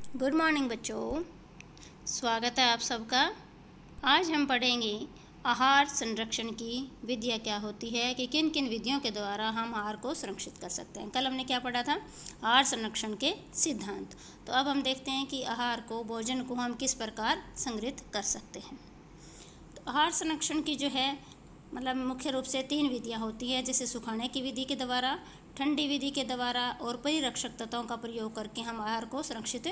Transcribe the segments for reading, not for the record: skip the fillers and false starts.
Good morning बच्चों, स्वागत है आप सबका। आज हम पढ़ेंगे आहार संरक्षण की विधियाँ क्या होती है कि किन किन विधियों के द्वारा हम आहार को संरक्षित कर सकते हैं। कल हमने क्या पढ़ा था? आहार संरक्षण के सिद्धांत। तो अब हम देखते हैं कि आहार को, भोजन को हम किस प्रकार संग्रहित कर सकते हैं। तो आहार संरक्षण की जो है मुख्य रूप से 3 विधियाँ होती है, जैसे सुखाने की विधि के द्वारा, ठंडी विधि के द्वारा और परिरक्षक तत्वों का प्रयोग करके हम आहार को संरक्षित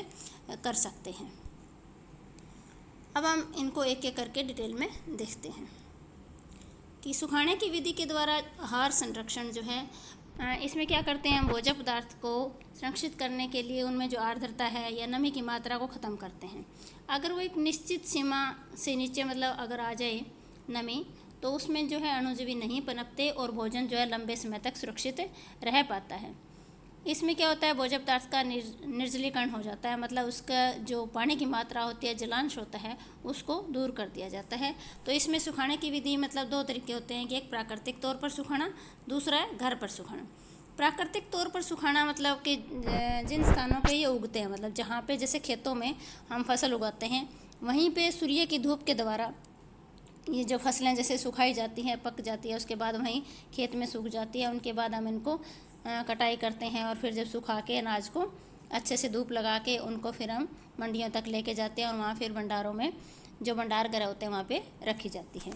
कर सकते हैं। अब हम इनको एक एक करके डिटेल में देखते हैं कि सुखाने की विधि के द्वारा आहार संरक्षण जो है, इसमें क्या करते हैं हम भोज्य पदार्थ को संरक्षित करने के लिए उनमें जो आर्द्रता है या नमी की मात्रा को ख़त्म करते हैं। अगर वो एक निश्चित सीमा से नीचे अगर आ जाए नमी, तो उसमें जो है अणुजीवी नहीं पनपते और भोजन जो है लंबे समय तक सुरक्षित रह पाता है। इसमें क्या होता है, भोज्य पदार्थ का निर्जलीकरण हो जाता है, उसका जो पानी की मात्रा होती है, जलांश होता है, उसको दूर कर दिया जाता है। तो इसमें सुखाने की विधि 2 तरीके होते हैं कि एक प्राकृतिक तौर पर सुखाना, दूसरा है घर पर सुखाना। प्राकृतिक तौर पर सुखाना कि जिन स्थानों पे ये उगते हैं, जहाँ पे जैसे खेतों में हम फसल उगाते हैं, वहीं पे सूर्य की धूप के द्वारा ये जो फसलें जैसे सुखाई जाती हैं, पक जाती है, उसके बाद वहीं खेत में सूख जाती है। उनके बाद हम इनको कटाई करते हैं और फिर जब सुखा के अनाज को अच्छे से धूप लगा के उनको फिर हम मंडियों तक लेके जाते हैं और वहाँ फिर भंडारों में जो भंडार घर होते हैं वहाँ पे रखी जाती है।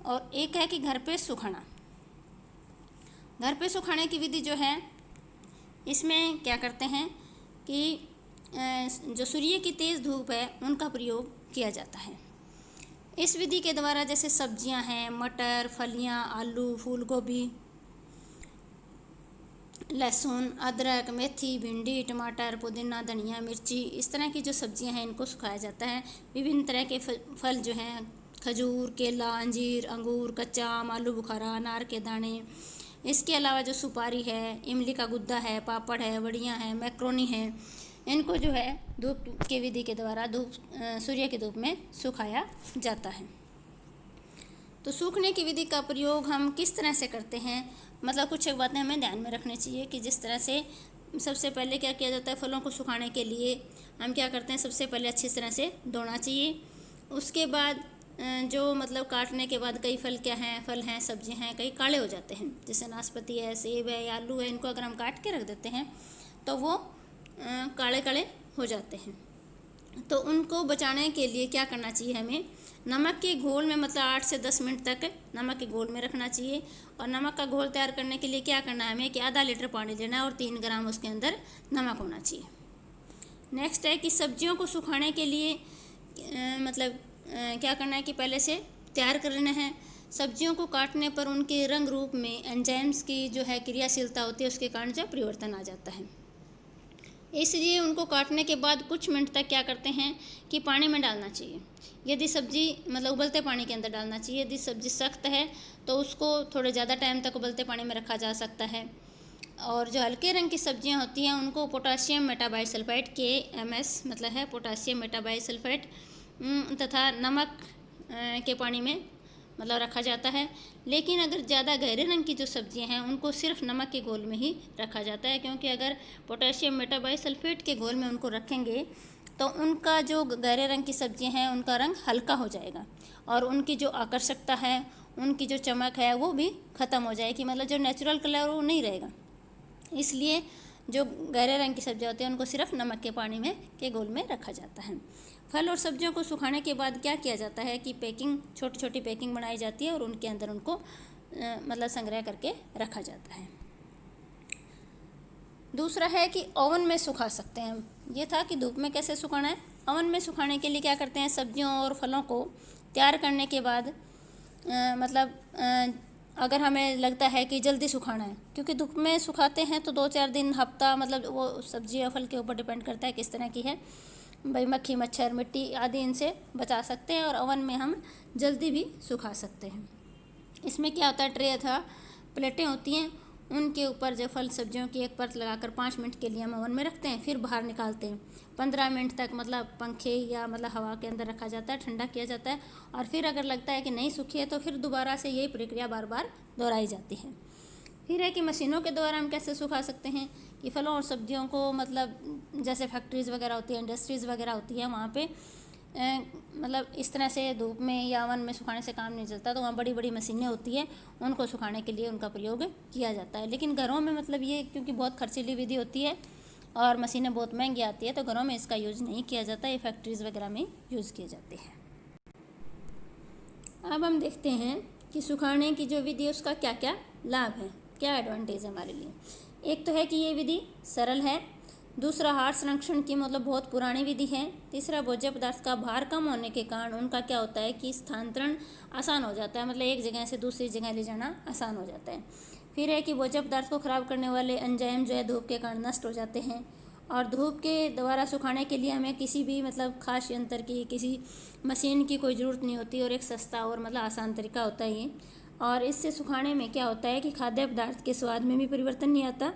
और एक है कि घर पे सुखाना। घर पे सुखाने की विधि जो है, इसमें क्या करते हैं कि जो सूर्य की तेज़ धूप है उनका प्रयोग किया जाता है। इस विधि के द्वारा जैसे सब्जियां हैं, मटर, फलियां, आलू, फूल गोभी, लहसुन, अदरक, मेथी, भिंडी, टमाटर, पुदीना, धनिया, मिर्ची, इस तरह की जो सब्जियां हैं इनको सुखाया जाता है। विभिन्न तरह के फल जो हैं, खजूर, केला, अंजीर, अंगूर, कच्चा आम, आलू बुखारा, अनार के दाने, इसके अलावा जो सुपारी है, इमली का गुद्दा है, पापड़ है, वड़ियाँ हैं, मैक्रोनी है, इनको जो है धूप की विधि के द्वारा सूर्य की धूप में सुखाया जाता है। तो सूखने की विधि का प्रयोग हम किस तरह से करते हैं, कुछ एक बातें हमें ध्यान में रखनी चाहिए कि जिस तरह से सबसे पहले क्या किया जाता है, फलों को सुखाने के लिए हम क्या करते हैं, सबसे पहले अच्छी तरह से धोना चाहिए। उसके बाद जो काटने के बाद कई फल हैं, सब्जियां हैं, कई काले हो जाते हैं, जैसे नाशपाती है, सेब है या आलू है, इनको अगर हम काट के रख देते हैं तो वो काले काले हो जाते हैं। तो उनको बचाने के लिए क्या करना चाहिए, हमें नमक के घोल में 8 से 10 मिनट तक नमक के घोल में रखना चाहिए। और नमक का घोल तैयार करने के लिए क्या करना है हमें कि आधा लीटर पानी लेना है और 3 ग्राम उसके अंदर नमक होना चाहिए। नेक्स्ट है कि सब्जियों को सुखाने के लिए क्या करना है कि पहले से तैयार कर लेना है। सब्जियों को काटने पर उनके रंग रूप में एंजाइम्स की जो है क्रियाशीलता होती है, उसके कारण जो परिवर्तन आ जाता है। इसलिए उनको काटने के बाद कुछ मिनट तक क्या करते हैं कि पानी में डालना चाहिए। यदि सब्जी उबलते पानी के अंदर डालना चाहिए। यदि सब्जी सख्त है तो उसको थोड़े ज़्यादा टाइम तक उबलते पानी में रखा जा सकता है। और जो हल्के रंग की सब्जियां होती हैं उनको पोटाशियम मेटाबाइसल्फाइड KMS है पोटाशियम मेटाबाइसल्फाइड तथा नमक के पानी में रखा जाता है। लेकिन अगर ज़्यादा गहरे रंग की जो सब्जियां हैं उनको सिर्फ नमक के घोल में ही रखा जाता है, क्योंकि अगर पोटेशियम मेटाबाइसल्फेट के घोल में उनको रखेंगे तो उनका जो गहरे रंग की सब्जियां हैं उनका रंग हल्का हो जाएगा और उनकी जो आकर्षकता है, उनकी जो चमक है वो भी ख़त्म हो जाएगी, जो नेचुरल कलर वो नहीं रहेगा। इसलिए जो गहरे रंग की सब्जियां होती हैं उनको सिर्फ नमक के पानी में के घोल में रखा जाता है। फल और सब्जियों को सुखाने के बाद क्या किया जाता है कि छोटी छोटी पैकिंग बनाई जाती है और उनके अंदर उनको संग्रह करके रखा जाता है। दूसरा है कि ओवन में सुखा सकते हैं। ये था कि धूप में कैसे सुखाना है। ओवन में सुखाने के लिए क्या करते हैं, सब्जियों और फलों को तैयार करने के बाद अगर हमें लगता है कि जल्दी सुखाना है, क्योंकि धूप में सुखाते हैं तो 2-4 दिन, हफ्ता, वो सब्जी या फल के ऊपर डिपेंड करता है किस तरह की है भाई, मक्खी, मच्छर, मिट्टी आदि इनसे बचा सकते हैं और ओवन में हम जल्दी भी सुखा सकते हैं। इसमें क्या होता है, ट्रे अथवा प्लेटें होती हैं, उनके ऊपर जो फल सब्जियों की एक परत लगाकर 5 मिनट के लिए हम ओवन में रखते हैं, फिर बाहर निकालते हैं। 15 मिनट तक पंखे या हवा के अंदर रखा जाता है, ठंडा किया जाता है और फिर अगर लगता है कि नहीं सूखी है तो फिर दोबारा से यही प्रक्रिया बार बार दोहराई जाती है। फिर है कि मशीनों के द्वारा हम कैसे सुखा सकते हैं कि फलों और सब्जियों को मतलब जैसे फैक्ट्रीज़ वगैरह होती है, इंडस्ट्रीज़ वगैरह होती है, वहाँ पे मतलब इस तरह से धूप में या ओवन में सुखाने से काम नहीं चलता, तो वहाँ बड़ी बड़ी मशीनें होती है, उनको सुखाने के लिए उनका प्रयोग किया जाता है। लेकिन घरों में मतलब ये क्योंकि बहुत खर्चीली विधि होती है और मशीनें बहुत महंगी आती है, तो घरों में इसका यूज़ नहीं किया जाता, ये फैक्ट्रीज़ वगैरह में यूज़ किए जाते हैं। अब हम देखते हैं कि सुखाने की जो विधि है उसका क्या क्या लाभ है, क्या एडवांटेज है हमारे लिए। एक तो है कि ये विधि सरल है, दूसरा आहार संरक्षण की मतलब बहुत पुरानी विधि है, तीसरा भोज्य पदार्थ का भार कम होने के कारण उनका क्या होता है कि स्थानांतरण आसान हो जाता है, मतलब एक जगह से दूसरी जगह ले जाना आसान हो जाता है। फिर है कि भोज्य पदार्थ को खराब करने वाले एंजाइम जो है धूप के कारण नष्ट हो जाते हैं, और धूप के द्वारा सुखाने के लिए हमें किसी भी मतलब खास यंत्र की, किसी मशीन की कोई ज़रूरत नहीं होती, और एक सस्ता और मतलब आसान तरीका होता है ये। और इससे सुखाने में क्या होता है कि खाद्य पदार्थ के स्वाद में भी परिवर्तन नहीं आता।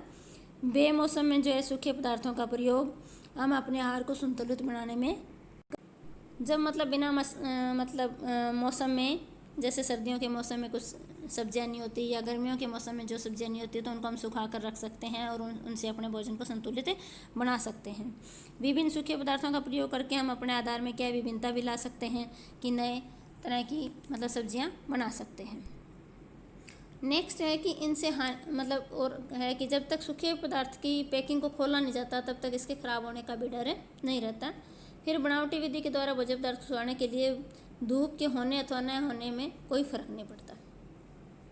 बेमौसम में जो है सूखे पदार्थों का प्रयोग हम अपने आहार को संतुलित बनाने में, जब मतलब बिना मौसम में, जैसे सर्दियों के मौसम में कुछ सब्जियां नहीं होती या गर्मियों के मौसम में जो सब्जियां नहीं होती, तो उनको हम सुखा कर रख सकते हैं और उनसे अपने भोजन को संतुलित बना सकते हैं। विभिन्न सूखे पदार्थों का प्रयोग करके हम अपने आधार में क्या विभिन्नता भी ला सकते हैं कि नए तरह की मतलब सब्जियां बना सकते हैं। नेक्स्ट है कि इनसे मतलब और है कि जब तक सूखे पदार्थ की पैकिंग को खोला नहीं जाता, तब तक इसके खराब होने का भी डर नहीं रहता। फिर बनावटी विधि के द्वारा भोज्य पदार्थ सुखाने के लिए धूप के होने अथवा न होने में कोई फर्क नहीं पड़ता।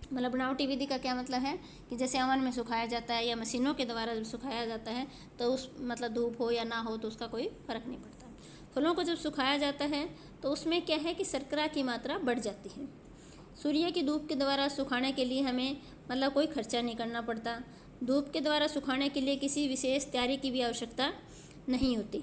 मतलब बनावटी विधि का क्या मतलब है कि जैसे ओवन में सुखाया जाता है या मशीनों के द्वारा जब सुखाया जाता है, तो उस मतलब धूप हो या ना हो तो उसका कोई फर्क नहीं पड़ता। फलों को जब सुखाया जाता है तो उसमें क्या है कि शर्करा की मात्रा बढ़ जाती है। सूर्य की धूप के द्वारा सुखाने के लिए हमें मतलब कोई खर्चा नहीं करना पड़ता। धूप के द्वारा सुखाने के लिए किसी विशेष तैयारी की भी आवश्यकता नहीं होती।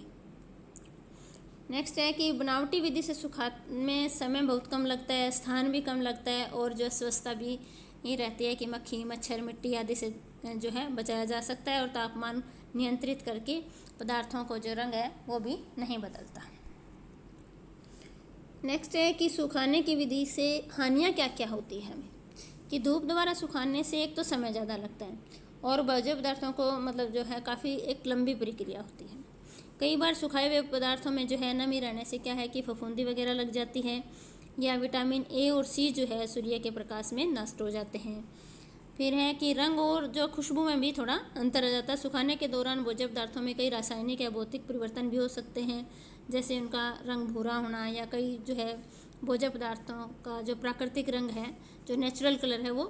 नेक्स्ट है कि बनावटी विधि से सुखा में समय बहुत कम लगता है, स्थान भी कम लगता है, और जो स्वच्छता भी ये रहती है कि मक्खी, मच्छर, मिट्टी आदि से जो है बचाया जा सकता है, और तापमान नियंत्रित करके पदार्थों को जो रंग है वो भी नहीं बदलता। नेक्स्ट है कि सुखाने की विधि से हानियाँ क्या क्या होती है हमें, कि धूप द्वारा सुखाने से एक तो समय ज़्यादा लगता है, और भोज्य पदार्थों को मतलब जो है काफ़ी एक लंबी प्रक्रिया होती है। कई बार सुखाए हुए पदार्थों में जो है नमी रहने से क्या है कि फफूंदी वगैरह लग जाती है, या विटामिन ए और सी जो है सूर्य के प्रकाश में नष्ट हो जाते हैं। फिर है कि रंग और जो खुशबू में भी थोड़ा अंतर आ जाता है। सुखाने के दौरान भोज्य पदार्थों में कई रासायनिक या भौतिक परिवर्तन भी हो सकते हैं, जैसे उनका रंग भूरा होना, या कई जो है भोज्य पदार्थों का जो प्राकृतिक रंग है, जो नेचुरल कलर है, वो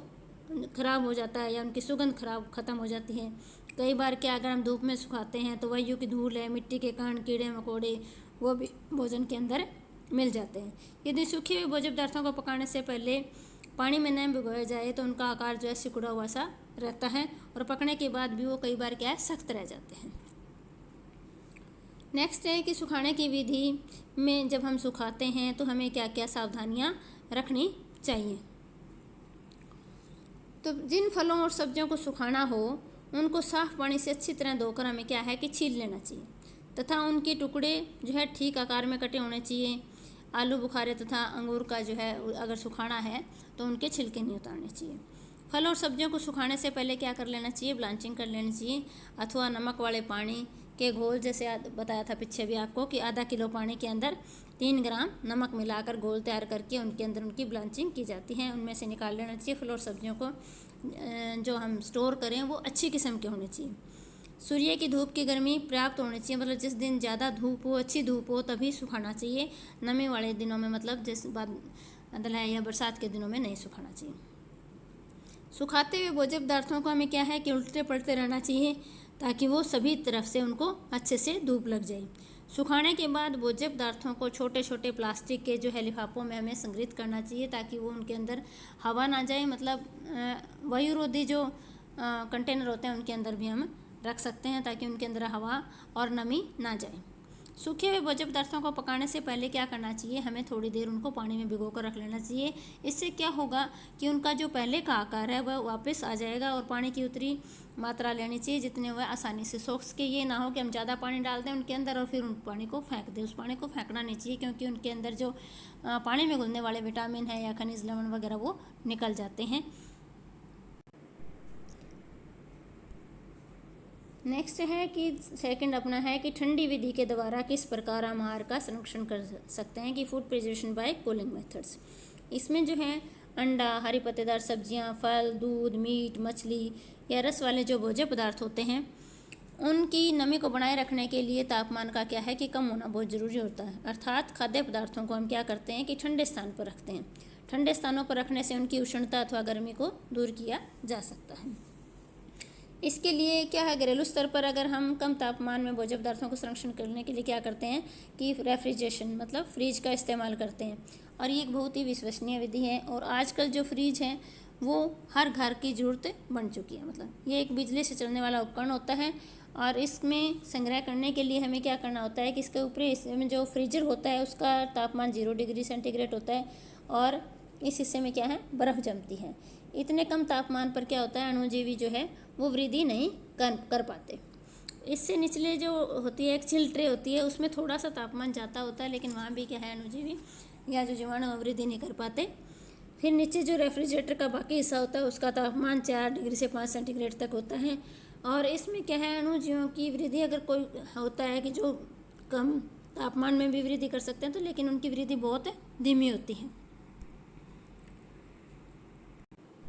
खराब हो जाता है, या उनकी सुगंध ख़त्म हो जाती है। कई बार क्या अगर हम धूप में सुखाते हैं तो वायु की धूल है, मिट्टी के कारण कीड़े मकोड़े वो भी भोजन के अंदर मिल जाते हैं। यदि सूखे हुए भोज्य पदार्थों को पकाने से पहले पानी में न भिगोया जाए तो उनका आकार जो है सिकुड़ा हुआ सा रहता है, और पकने के बाद भी वो कई बार क्या है सख्त रह जाते हैं। नेक्स्ट है कि सुखाने की विधि में जब हम सुखाते हैं तो हमें क्या क्या सावधानियां रखनी चाहिए। तो जिन फलों और सब्जियों को सुखाना हो उनको साफ पानी से अच्छी तरह धोकर हमें क्या है कि छील लेना चाहिए, तथा उनके टुकड़े जो है ठीक आकार में कटे होने चाहिए। आलू बुखारे तथा अंगूर का जो है अगर सुखाना है तो उनके छिलके नहीं उतारने चाहिए। फल और सब्जियों को सुखाने से पहले क्या कर लेना चाहिए, ब्लांचिंग कर लेनी चाहिए, अथवा नमक वाले पानी के घोल, जैसे बताया था पीछे भी आपको कि आधा किलो पानी के अंदर 3 ग्राम नमक मिलाकर घोल तैयार करके उनके अंदर उनकी ब्लांचिंग की जाती है, उनमें से निकाल लेना चाहिए। फल और सब्जियों को जो हम स्टोर करें वो अच्छी किस्म के होने चाहिए। सूर्य की धूप की गर्मी पर्याप्त होनी चाहिए, मतलब जिस दिन ज़्यादा धूप हो, अच्छी धूप हो, तभी सुखाना चाहिए। नमी वाले दिनों में मतलब जिस बादल है या बरसात के दिनों में नहीं सुखाना चाहिए। सुखाते हुए भोज्य पदार्थों को हमें क्या है कि उल्टे पड़ते रहना चाहिए, ताकि वो सभी तरफ से उनको अच्छे से धूप लग जाए। सुखाने के बाद भोज्य पदार्थों को छोटे छोटे प्लास्टिक के जो है लिफाफों में हमें संग्रहित करना चाहिए, ताकि वो उनके अंदर हवा ना जाए, मतलब वायुरोधी जो कंटेनर होते हैं उनके अंदर भी हम रख सकते हैं, ताकि उनके अंदर हवा और नमी ना जाए। सूखे हुए भोज्य पदार्थों को पकाने से पहले क्या करना चाहिए, हमें थोड़ी देर उनको पानी में भिगो कर रख लेना चाहिए। इससे क्या होगा कि उनका जो पहले का आकार है वह वापस आ जाएगा, और पानी की उतनी मात्रा लेनी चाहिए जितने वह आसानी से सोख सके। ये ना हो कि हम ज़्यादा पानी डाल दें उनके अंदर और फिर उन पानी को फेंक दें। उस पानी को फेंकना नहीं चाहिए, क्योंकि उनके अंदर जो पानी में घुलने वाले विटामिन है या खनिज लवण वगैरह वो निकल जाते हैं। नेक्स्ट है कि सेकंड अपना है कि ठंडी विधि के द्वारा किस प्रकार हम आहार का संरक्षण कर सकते हैं, कि food preservation by cooling methods. इसमें जो है अंडा, हरी पत्तेदार सब्जियां, फल, दूध, मीट, मछली या रस वाले जो भोज्य पदार्थ होते हैं उनकी नमी को बनाए रखने के लिए तापमान का क्या है कि कम होना बहुत ज़रूरी होता है। अर्थात खाद्य पदार्थों को हम क्या करते हैं कि ठंडे स्थान पर रखते हैं। ठंडे स्थानों पर रखने से उनकी उष्णता अथवा गर्मी को दूर किया जा सकता है। इसके लिए क्या है, घरेलू स्तर पर अगर हम कम तापमान में भोज्य पदार्थों को संरक्षण करने के लिए क्या करते हैं कि रेफ्रिजरेशन मतलब फ्रिज का इस्तेमाल करते हैं। और ये एक बहुत ही विश्वसनीय विधि है। और आजकल जो फ्रिज है वो हर घर की ज़रूरत बन चुकी है। मतलब ये एक बिजली से चलने वाला उपकरण होता है और इसमें संग्रह करने के लिए हमें क्या करना होता है कि इसके ऊपरी हिस्से में जो फ्रीजर होता है उसका तापमान 0 डिग्री सेंटीग्रेड होता है और इस हिस्से में क्या है, बर्फ़ जमती है। इतने कम तापमान पर क्या होता है, अणुजीवी जो है वो वृद्धि नहीं कर पाते। इससे निचले जो होती है एक चिल ट्रे होती है उसमें थोड़ा सा तापमान ज़्यादा होता है, लेकिन वहाँ भी क्या है, अणुजीवी या जो जीवाणु वृद्धि नहीं कर पाते। फिर नीचे जो रेफ्रिजरेटर का बाकी हिस्सा होता है उसका तापमान 4 डिग्री से 5 सेंटीग्रेड तक होता है। और इसमें क्या है, अणुजीवों की वृद्धि अगर कोई होता है कि जो कम तापमान में भी वृद्धि कर सकते हैं तो, लेकिन उनकी वृद्धि बहुत धीमी होती है।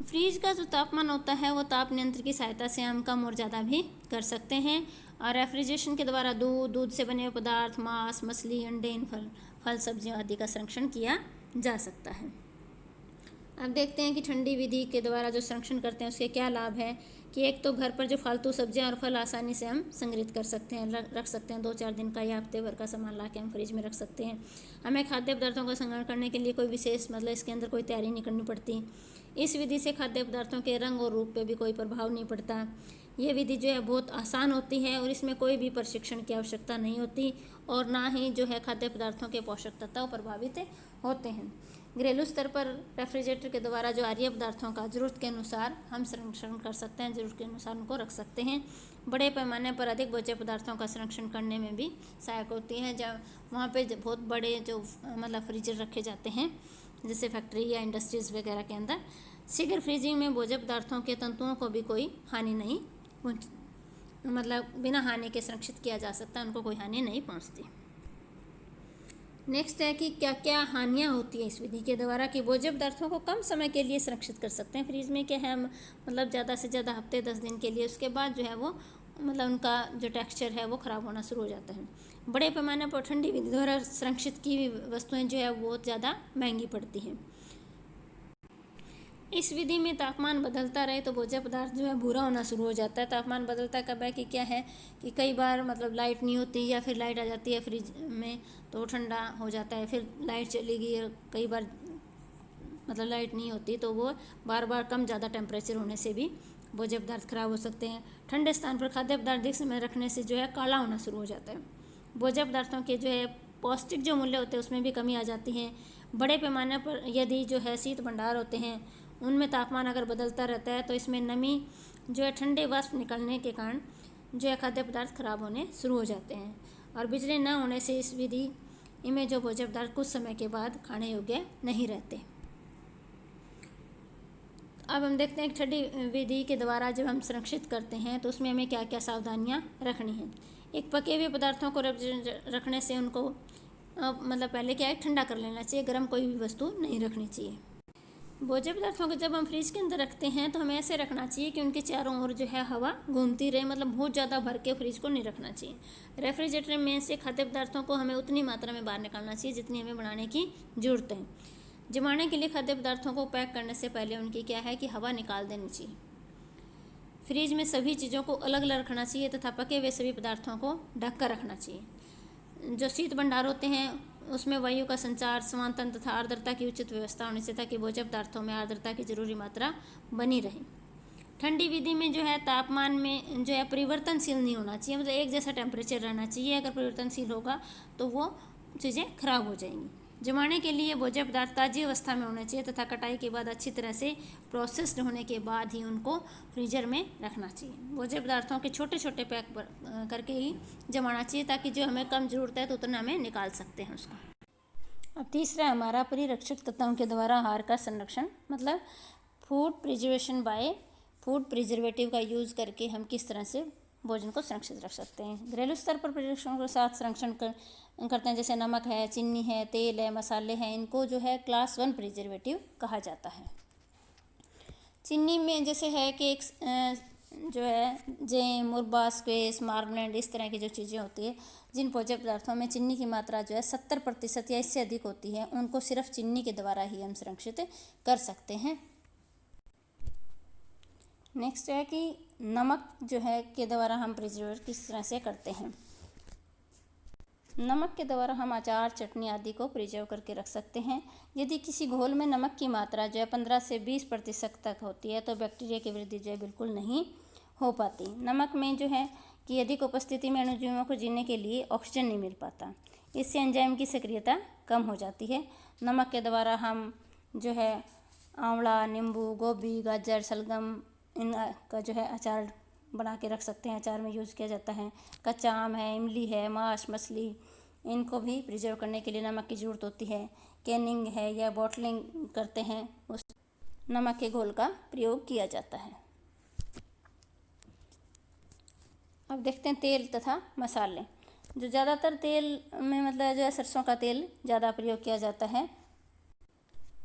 फ्रीज का जो तापमान होता है वो ताप नियंत्र की सहायता से हम कम और ज़्यादा भी कर सकते हैं। और रेफ्रिजरेशन के द्वारा दूध से बने हुए पदार्थ, मांस, मछली, अंडे, फल सब्जियों आदि का संरक्षण किया जा सकता है। अब देखते हैं कि ठंडी विधि के द्वारा जो संरक्षण करते हैं उसके क्या लाभ है। कि एक तो घर पर जो फालतू सब्जियां और फल आसानी से हम संग्रहित कर सकते हैं, रख सकते हैं। 2-4 दिन का या हफ्ते भर का सामान ला के हम फ्रिज में रख सकते हैं। हमें खाद्य पदार्थों का संग्रहण करने के लिए कोई विशेष मतलब इसके अंदर कोई तैयारी नहीं करनी पड़ती। इस विधि से खाद्य पदार्थों के रंग और रूप पे भी कोई प्रभाव नहीं पड़ता। ये विधि जो है बहुत आसान होती है और इसमें कोई भी प्रशिक्षण की आवश्यकता नहीं होती और ना ही जो है खाद्य पदार्थों के पोषक तत्व प्रभावित होते हैं। घरेलू स्तर पर रेफ्रिजरेटर के द्वारा जो आहारीय पदार्थों का ज़रूरत के अनुसार हम संरक्षण कर सकते हैं, ज़रूरत के अनुसार उनको रख सकते हैं। बड़े पैमाने पर अधिक भोज्य पदार्थों का संरक्षण करने में भी सहायक होती है। जब वहाँ पे बहुत बड़े जो मतलब फ्रीजर रखे जाते हैं जैसे फैक्ट्री या इंडस्ट्रीज़ वगैरह के अंदर, शीघ्र फ्रीजिंग में भोज्य पदार्थों के तंतुओं को भी कोई हानि नहीं मतलब बिना हानि के संरक्षित किया जा सकता, उनको कोई हानि नहीं पहुँचती। नेक्स्ट है कि क्या क्या हानियाँ होती है इस विधि के द्वारा। कि भोज्य पदार्थों को कम समय के लिए संरक्षित कर सकते हैं फ्रीज में। क्या है, मतलब ज़्यादा से ज़्यादा हफ्ते 10 दिन के लिए, उसके बाद जो है वो मतलब उनका जो टेक्सचर है वो ख़राब होना शुरू हो जाता है। बड़े पैमाने पर ठंडी विधि द्वारा संरक्षित की हुई वस्तुएँ जो है वो बहुत ज़्यादा महंगी पड़ती हैं। इस विधि में तापमान बदलता रहे तो भोज्य पदार्थ जो है भूरा होना शुरू हो जाता है। तापमान बदलता कब है कि क्या है कि कई बार मतलब लाइट नहीं होती या फिर लाइट आ जाती है फ्रिज में तो ठंडा हो जाता है, फिर लाइट चली गई और कई बार मतलब लाइट नहीं होती तो वो बार बार कम ज़्यादा टेम्परेचर होने से भी भोज्य पदार्थ खराब हो सकते हैं। ठंडे स्थान पर खाद्य पदार्थ अधिक समय रखने से जो है काला होना शुरू हो जाता है। भोज्य पदार्थों के जो है पौष्टिक जो मूल्य होते हैं उसमें भी कमी आ जाती है। बड़े पैमाने पर यदि जो है शीत भंडार होते हैं उनमें तापमान अगर बदलता रहता है तो इसमें नमी जो है ठंडे वाष्प निकलने के कारण जो है खाद्य पदार्थ खराब होने शुरू हो जाते हैं। और बिजली न होने से इस विधि में जो भोज्य पदार्थ कुछ समय के बाद खाने योग्य नहीं रहते। अब हम देखते हैं कि ठंडी विधि के द्वारा जब हम संरक्षित करते हैं तो उसमें हमें क्या क्या सावधानियाँ रखनी हैं। एक, पके हुए पदार्थों को रखने से उनको मतलब पहले क्या है ठंडा कर लेना चाहिए, गर्म कोई भी वस्तु नहीं रखनी चाहिए। भोज्य पदार्थों को जब हम फ्रिज के अंदर रखते हैं तो हमें ऐसे रखना चाहिए कि उनके चारों ओर जो है हवा घूमती रहे, मतलब बहुत ज़्यादा भर के फ्रिज को नहीं रखना चाहिए। रेफ्रिजरेटर में से खाद्य पदार्थों को हमें उतनी मात्रा में बाहर निकालना चाहिए जितनी हमें बनाने की ज़रूरत है। जमाने के लिए खाद्य पदार्थों को पैक करने से पहले उनकी क्या है कि हवा निकाल देनी चाहिए। फ्रिज में सभी चीज़ों को अलग अलग रखना चाहिए तथा पके हुए सभी पदार्थों को ढक कर रखना चाहिए। जो शीत भंडार होते हैं उसमें वायु का संचार, समानतन तथा आर्द्रता की उचित व्यवस्था होने से ताकि भोज्य पदार्थों में आर्द्रता की जरूरी मात्रा बनी रहे। ठंडी विधि में जो है तापमान में जो है परिवर्तनशील नहीं होना चाहिए, मतलब एक जैसा टेम्परेचर रहना चाहिए। अगर परिवर्तनशील होगा तो वो चीज़ें खराब हो जाएंगी। जमाने के लिए भोज्य पदार्थ ताज़ी अवस्था में होने चाहिए तथा कटाई के बाद अच्छी तरह से प्रोसेस्ड होने के बाद ही उनको फ्रीजर में रखना चाहिए। भोज्य पदार्थों के छोटे छोटे पैक करके ही जमाना चाहिए ताकि जो हमें कम ज़रूरत है तो उतना हमें निकाल सकते हैं उसको। अब तीसरा हमारा परिरक्षक तत्वों के द्वारा आहार का संरक्षण, मतलब food preservation by food preservative का यूज़ करके हम किस तरह से भोजन को संरक्षित रख सकते हैं। घरेलू स्तर पर प्रिजर्वेशन के साथ संरक्षण करते हैं, जैसे नमक है, चीनी है, तेल है, मसाले हैं, इनको जो है क्लास 1 प्रिजर्वेटिव कहा जाता है। चीनी में जैसे है कि एक जो है जैम, मुरब्बा, स्क्वैश, मार्मलेड, इस तरह की जो चीज़ें होती है, जिन भोज्य पदार्थों में चीनी की मात्रा जो है 70% या इससे अधिक होती है, उनको सिर्फ चीनी के द्वारा ही हम संरक्षित कर सकते हैं। नेक्स्ट है कि नमक जो है के द्वारा हम प्रिजर्व किस तरह से करते हैं। नमक के द्वारा हम अचार, चटनी आदि को प्रिजर्व करके रख सकते हैं। यदि किसी घोल में नमक की मात्रा जो है 15 से 20% तक होती है तो बैक्टीरिया की वृद्धि जो है बिल्कुल नहीं हो पाती। नमक में जो है कि अधिक उपस्थिति में अणुजीवों को जीने के लिए ऑक्सीजन नहीं मिल पाता, इससे एंजाइम की सक्रियता कम हो जाती है। नमक के द्वारा हम जो है आंवला, नींबू, गोभी, गाजर, शलगम इनका जो है अचार बना के रख सकते हैं, अचार में यूज़ किया जाता है। कच्चा आम है, इमली है, मांस, मछली, इनको भी प्रिजर्व करने के लिए नमक की ज़रूरत होती है। कैनिंग है या बॉटलिंग करते हैं, उस नमक के घोल का प्रयोग किया जाता है। अब देखते हैं तेल तथा मसाले। जो ज़्यादातर तेल में मतलब जो है सरसों का तेल ज़्यादा प्रयोग किया जाता है।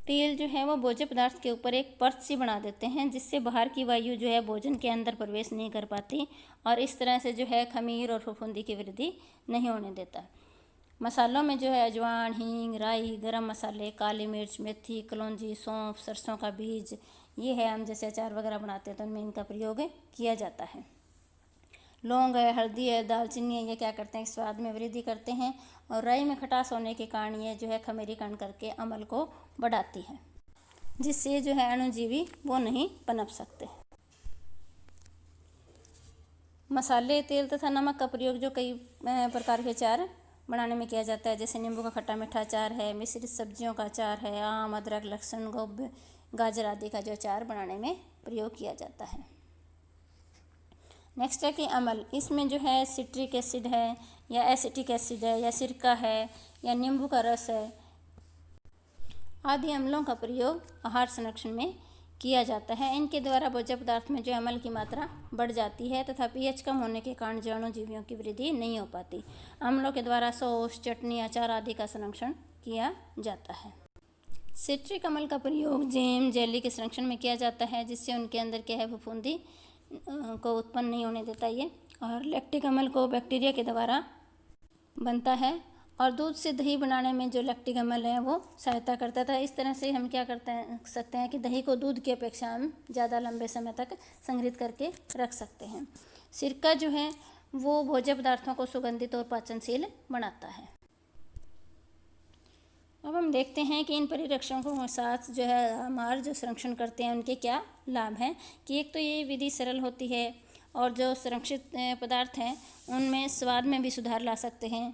तेल जो है वो भोज्य पदार्थ के ऊपर एक परत सी बना देते हैं, जिससे बाहर की वायु जो है भोजन के अंदर प्रवेश नहीं कर पाती और इस तरह से जो है खमीर और फफूंदी की वृद्धि नहीं होने देता। मसालों में जो है अजवाइन, हींग, राई, गरम मसाले, काली मिर्च, मेथी, कलौंजी, सौंफ, सरसों का बीज, ये है हम जैसे अचार वगैरह बनाते हैं तो उनमें इनका प्रयोग किया जाता है। लौंग है, हल्दी है, दालचीनी है, ये क्या करते हैं स्वाद में वृद्धि करते हैं और राई में खटास होने के कारण ये जो है खमीरीकरण करके अम्ल को बढ़ाती है, जिससे जो है अणुजीवी वो नहीं पनप सकते। मसाले, तेल तथा नमक का प्रयोग जो कई प्रकार के अचार बनाने में किया जाता है, जैसे नींबू का खट्टा मीठा अचार है, मिश्रित सब्जियों का अचार है, आम, अदरक, लहसुन, गोभी, गाजर आदि का जो अचार बनाने में प्रयोग किया जाता है। नेक्स्ट है कि अम्ल। इसमें जो है सिट्रिक एसिड है या एसिटिक एसिड है या सिरका है या नींबू का रस है आदि अम्लों का प्रयोग आहार संरक्षण में किया जाता है। इनके द्वारा भोज्य पदार्थ में जो अम्ल की मात्रा बढ़ जाती है तथा पीएच कम होने के कारण जो अणुजीवियों की वृद्धि नहीं हो पाती। अम्लों के द्वारा सॉस, चटनी, अचार आदि का संरक्षण किया जाता है। सिट्रिक अम्ल का प्रयोग जैम, जेली के संरक्षण में किया जाता है, जिससे उनके अंदर क्या है फफूंदी को उत्पन्न नहीं होने देता ये। और लैक्टिक अम्ल को बैक्टीरिया के द्वारा बनता है और दूध से दही बनाने में जो लैक्टिक अम्ल है वो सहायता करता था। इस तरह से हम क्या सकते हैं कि दही को दूध की अपेक्षा हम ज़्यादा लंबे समय तक संग्रहित करके रख सकते हैं। सिरका जो है वो भोज्य पदार्थों को सुगंधित और पाचनशील बनाता है। अब हम देखते हैं कि इन परिरक्षकों के साथ जो है हमारा जो संरक्षण करते हैं उनके क्या लाभ हैं। कि एक तो ये विधि सरल होती है और जो संरक्षित पदार्थ हैं उनमें स्वाद में भी सुधार ला सकते हैं।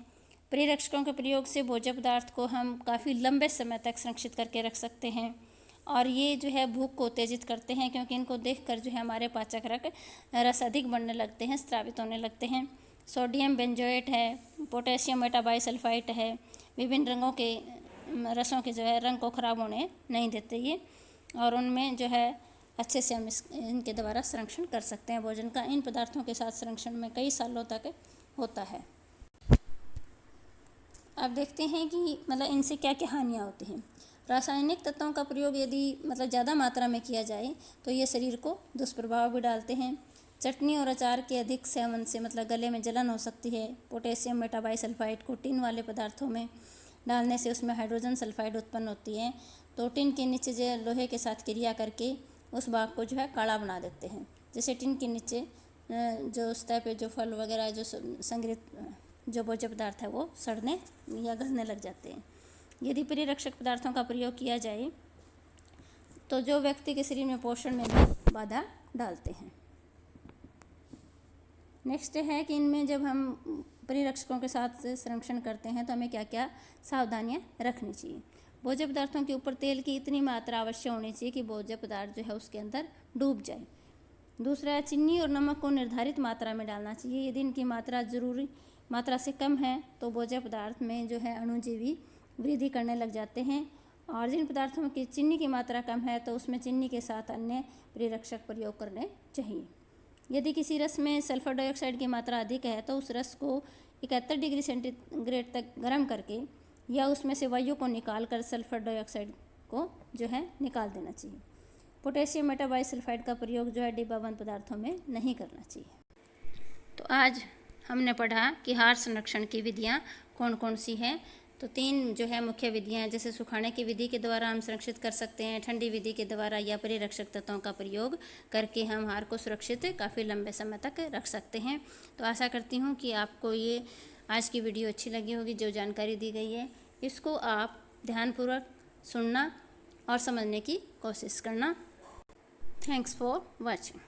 परिरक्षकों के प्रयोग से भोज्य पदार्थ को हम काफ़ी लंबे समय तक संरक्षित करके रख सकते हैं और ये जो है भूख को उत्तेजित करते हैं, क्योंकि इनको देखकर जो है हमारे पाचक रस अधिक बढ़ने लगते हैं, स्रावित होने लगते हैं। सोडियम बेंजोएट है, पोटेशियम मेटाबाइसल्फाइट है, विभिन्न रंगों के रसों के जो है रंग को ख़राब होने नहीं देते ये, और उनमें जो है अच्छे से हम इनके द्वारा संरक्षण कर सकते हैं भोजन का। इन पदार्थों के साथ संरक्षण में कई सालों तक होता है। अब देखते हैं कि मतलब इनसे क्या क्या हानियाँ होती हैं। रासायनिक तत्वों का प्रयोग यदि मतलब ज़्यादा मात्रा में किया जाए तो ये शरीर को दुष्प्रभाव भी डालते हैं। चटनी और अचार के अधिक सेवन से मतलब गले में जलन हो सकती है। पोटेशियम मेटाबाइसल्फाइड को टिन वाले पदार्थों में डालने से उसमें हाइड्रोजन सल्फाइड उत्पन्न होती है, तो टिन के नीचे जो लोहे के साथ क्रिया करके उस भाग को जो है काला बना देते हैं। जैसे टिन के नीचे जो सतह पे जो फल वगैरह जो संग्रहित जो भोज्य पदार्थ है वो सड़ने या गलने लग जाते हैं। यदि परिरक्षक पदार्थों का प्रयोग किया जाए तो जो व्यक्ति के शरीर में पोषण में भी बाधा डालते हैं। नेक्स्ट है कि इनमें जब हम परिरक्षकों के साथ संरक्षण करते हैं तो हमें क्या क्या सावधानियां रखनी चाहिए। भोज्य पदार्थों के ऊपर तेल की इतनी मात्रा अवश्य होनी चाहिए कि भोज्य पदार्थ जो है उसके अंदर डूब जाए। दूसरा, चीनी और नमक को निर्धारित मात्रा में डालना चाहिए। यदि इनकी मात्रा जरूरी मात्रा से कम है तो भोज्य पदार्थ में जो है अणुजीवी वृद्धि करने लग जाते हैं, और जिन पदार्थों की चीनी की मात्रा कम है तो उसमें चीनी के साथ अन्य परिरक्षक प्रयोग करने चाहिए। यदि किसी रस में सल्फर डाइऑक्साइड की मात्रा अधिक है तो उस रस को 71 डिग्री सेंटीग्रेड तक गर्म करके या उसमें से वायु को निकाल कर सल्फर डाइऑक्साइड को जो है निकाल देना चाहिए। पोटेशियम मेटाबाइसल्फाइड का प्रयोग जो है डिब्बाबंद पदार्थों में नहीं करना चाहिए। तो आज हमने पढ़ा कि आहार संरक्षण की विधियाँ कौन कौन सी हैं। तो 3 जो है मुख्य विधियाँ हैं, जैसे सुखाने की विधि के द्वारा हम संरक्षित कर सकते हैं, ठंडी विधि के द्वारा या परिरक्षक तत्वों का प्रयोग करके हम आहार को सुरक्षित काफ़ी लंबे समय तक रख सकते हैं। तो आशा करती हूँ कि आपको ये आज की वीडियो अच्छी लगी होगी। जो जानकारी दी गई है इसको आप ध्यानपूर्वक सुनना और समझने की कोशिश करना। Thanks for watching.